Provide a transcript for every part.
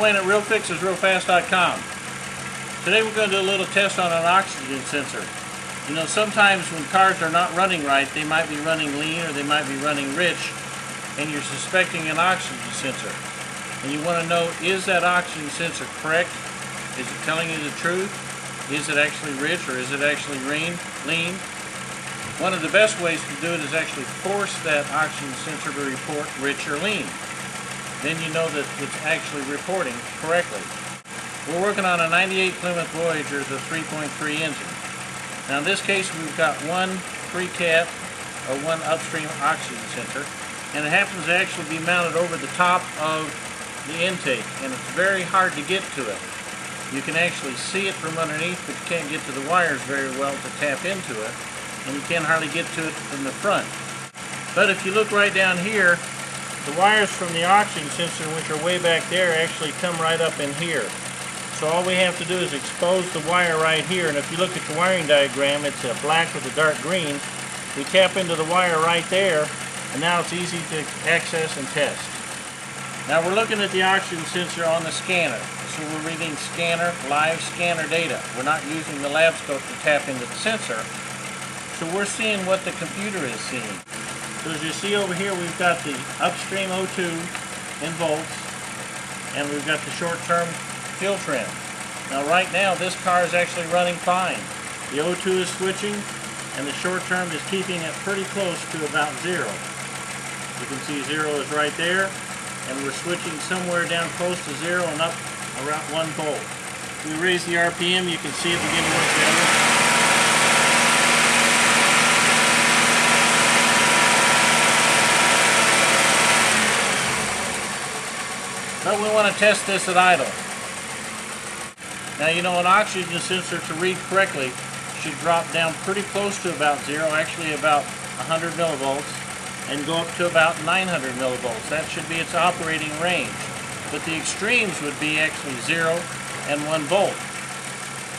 Wayne at RealFixesRealFast.com. Today we're going to do a little test on an oxygen sensor. You know, sometimes when cars are not running right, they might be running lean or they might be running rich, and you're suspecting an oxygen sensor. And you want to know, is that oxygen sensor correct? Is it telling you the truth? Is it actually rich or is it actually lean? One of the best ways to do it is actually force that oxygen sensor to report rich or lean. Then you know that it's actually reporting correctly. We're working on a 98 Plymouth Voyager, the 3.3 engine. Now in this case we've got one pre-cap or one upstream oxygen sensor, and it happens to actually be mounted over the top of the intake, and it's very hard to get to it. You can actually see it from underneath, but you can't get to the wires very well to tap into it, and you can't hardly get to it from the front. But if you look right down here, the wires from the oxygen sensor, which are way back there, actually come right up in here. So all we have to do is expose the wire right here, and if you look at the wiring diagram, it's a black with a dark green. We tap into the wire right there, and now it's easy to access and test. Now we're looking at the oxygen sensor on the scanner. So we're reading live scanner data. We're not using the lab scope to tap into the sensor. So we're seeing what the computer is seeing. So as you see over here, we've got the upstream O2 in volts, and we've got the short-term fuel trim. Now right now this car is actually running fine. The O2 is switching, and the short-term is keeping it pretty close to about 0. You can see 0 is right there, and we're switching somewhere down close to 0 and up around 1 volt. If we raise the RPM, you can see it begin to work better. But we want to test this at idle. Now you know, an oxygen sensor to read correctly should drop down pretty close to about 0, actually about 100 millivolts, and go up to about 900 millivolts. That should be its operating range. But the extremes would be actually 0 and 1 volt.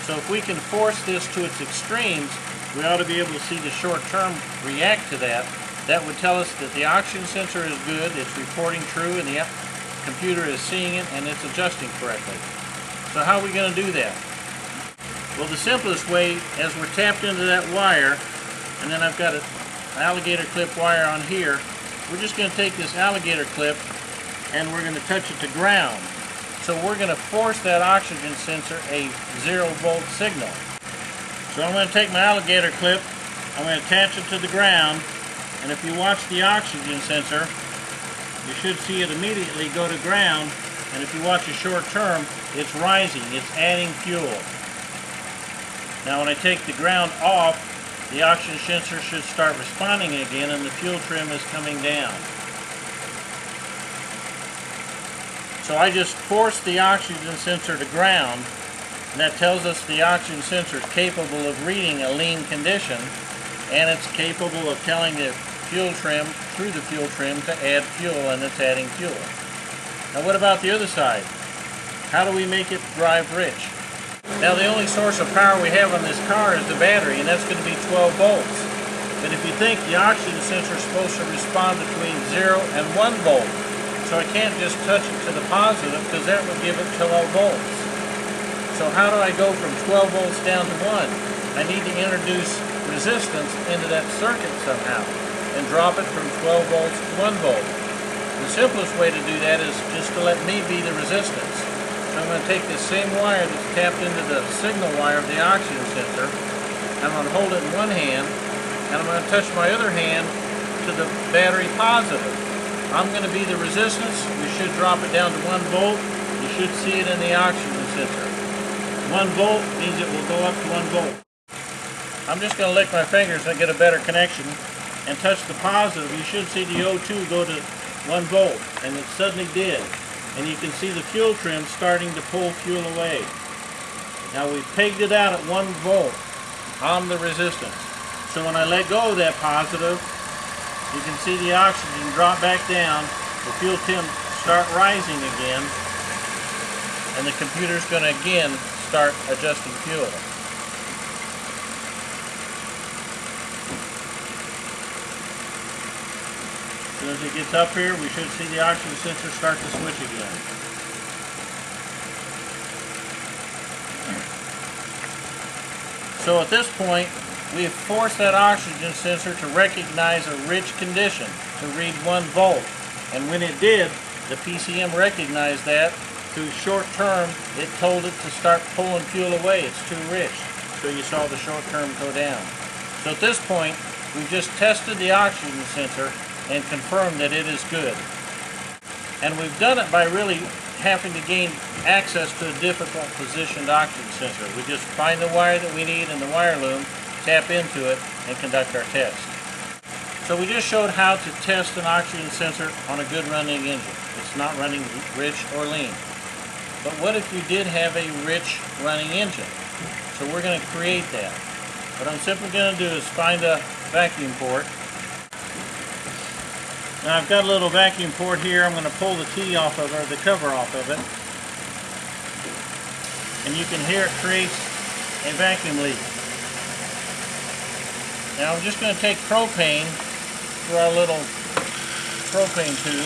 So if we can force this to its extremes, we ought to be able to see the short term react to that. That would tell us that the oxygen sensor is good, it's reporting true, and the computer is seeing it and it's adjusting correctly. So how are we going to do that? Well, the simplest way, as we're tapped into that wire, and then I've got an alligator clip wire on here, we're just going to take this alligator clip and we're going to touch it to ground. So we're going to force that oxygen sensor a 0 volt signal. So I'm going to take my alligator clip, I'm going to attach it to the ground, and if you watch the oxygen sensor, you should see it immediately go to ground, and if you watch a short term, it's rising, it's adding fuel. Now when I take the ground off, the oxygen sensor should start responding again and the fuel trim is coming down. So I just forced the oxygen sensor to ground, and that tells us the oxygen sensor is capable of reading a lean condition, and it's capable of telling the fuel trim, through the fuel trim, to add fuel, and it's adding fuel. Now what about the other side? How do we make it drive rich? Now the only source of power we have on this car is the battery, and that's going to be 12 volts. But if you think, the oxygen sensor is supposed to respond between 0 and 1 volt. So I can't just touch it to the positive, because that would give it 12 volts. So how do I go from 12 volts down to 1? I need to introduce resistance into that circuit somehow and drop it from 12 volts to 1 volt. The simplest way to do that is just to let me be the resistance. So I'm going to take this same wire that's tapped into the signal wire of the oxygen sensor, and I'm going to hold it in one hand, and I'm going to touch my other hand to the battery positive. I'm going to be the resistance. We should drop it down to 1 volt. You should see it in the oxygen sensor. 1 volt means it will go up to 1 volt. I'm just going to lick my fingers and get a better connection and touch the positive. You should see the O2 go to 1 volt, and it suddenly did. And you can see the fuel trim starting to pull fuel away. Now we've pegged it out at 1 volt on the resistance. So when I let go of that positive, you can see the oxygen drop back down, the fuel trim start rising again, and the computer's going to again start adjusting fuel. As soon as it gets up here, we should see the oxygen sensor start to switch again. So at this point, we have forced that oxygen sensor to recognize a rich condition, to read 1 volt. And when it did, the PCM recognized that. Through short term, it told it to start pulling fuel away. It's too rich. So you saw the short term go down. So at this point, we've just tested the oxygen sensor and confirmed that it is good. And we've done it by really having to gain access to a difficult positioned oxygen sensor. We just find the wire that we need in the wire loom, tap into it, and conduct our test. So we just showed how to test an oxygen sensor on a good running engine. It's not running rich or lean. But what if you did have a rich running engine? So we're going to create that. What I'm simply going to do is find a vacuum port. Now I've got a little vacuum port here. I'm going to pull the key off of it, or the cover off of it. And you can hear it creates a vacuum leak. Now I'm just going to take propane through our little propane tube.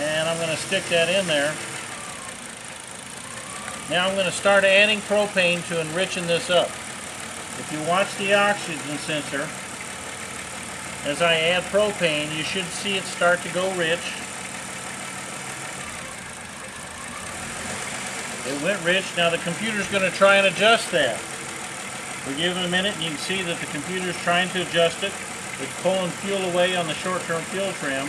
And I'm going to stick that in there. Now I'm going to start adding propane to enrichen this up. If you watch the oxygen sensor, as I add propane, you should see it start to go rich. It went rich. Now the computer's going to try and adjust that. We give it a minute and you can see that the computer's trying to adjust it. It's pulling fuel away on the short-term fuel trim.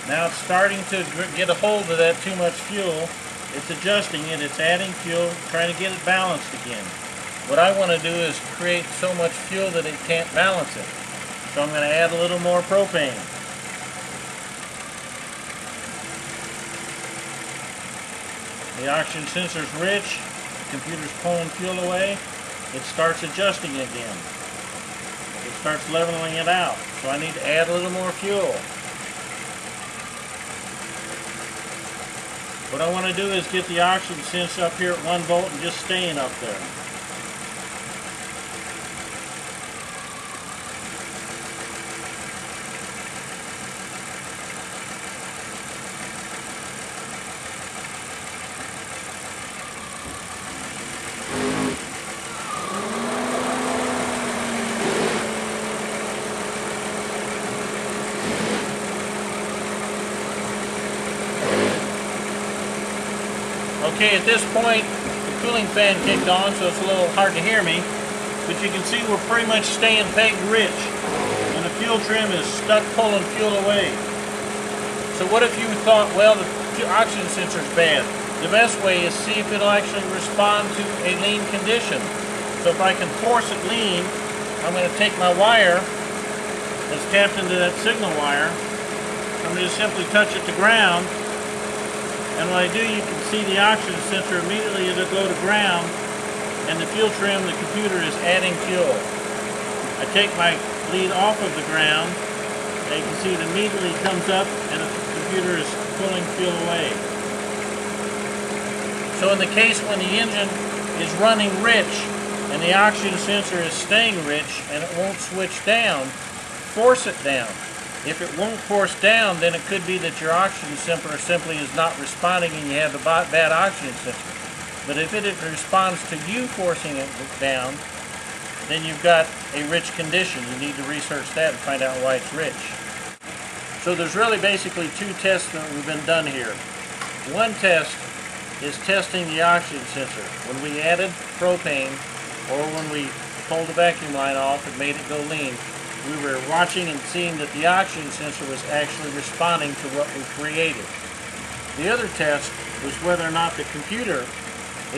Now it's starting to get a hold of that too much fuel. It's adjusting it, it's adding fuel, trying to get it balanced again. What I want to do is create so much fuel that it can't balance it. So I'm going to add a little more propane. The oxygen sensor's rich, the computer's pulling fuel away, it starts adjusting again. It starts leveling it out. So I need to add a little more fuel. What I want to do is get the oxygen sensor up here at 1 volt and just staying up there. Okay, at this point, the cooling fan kicked on, so it's a little hard to hear me. But you can see we're pretty much staying pegged rich. And the fuel trim is stuck pulling fuel away. So what if you thought, well, the oxygen sensor's bad? The best way is see if it'll actually respond to a lean condition. So if I can force it lean, I'm going to take my wire that's tapped into that signal wire. I'm going to just simply touch it to ground. And when I do, you can see the oxygen sensor immediately it'll go to ground, and the fuel trim, the computer is adding fuel. I take my lead off of the ground, and you can see it immediately comes up, and the computer is pulling fuel away. So in the case when the engine is running rich, and the oxygen sensor is staying rich, and it won't switch down, force it down. If it won't force down, then it could be that your oxygen sensor simply is not responding and you have a bad oxygen sensor. But if it responds to you forcing it down, then you've got a rich condition. You need to research that and find out why it's rich. So there's really basically 2 tests that have been done here. One test is testing the oxygen sensor. When we added propane, or when we pulled the vacuum line off and made it go lean, we were watching and seeing that the oxygen sensor was actually responding to what we created. The other test was whether or not the computer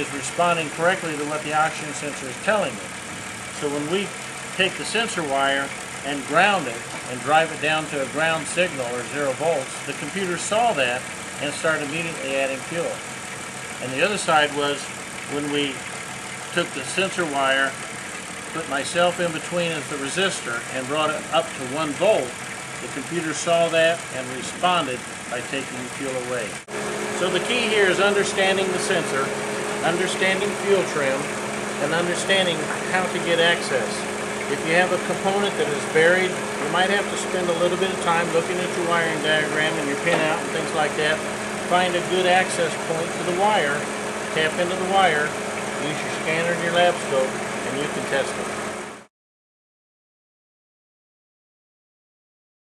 is responding correctly to what the oxygen sensor is telling it. So when we take the sensor wire and ground it and drive it down to a ground signal or 0 volts, the computer saw that and started immediately adding fuel. And the other side was when we took the sensor wire, put myself in between as the resistor, and brought it up to 1 volt, the computer saw that and responded by taking the fuel away. So the key here is understanding the sensor, understanding fuel trim, and understanding how to get access. If you have a component that is buried, you might have to spend a little bit of time looking at your wiring diagram and your pinout and things like that find a good access point to the wire, tap into the wire, use your scanner and your lab scope, and you can test it.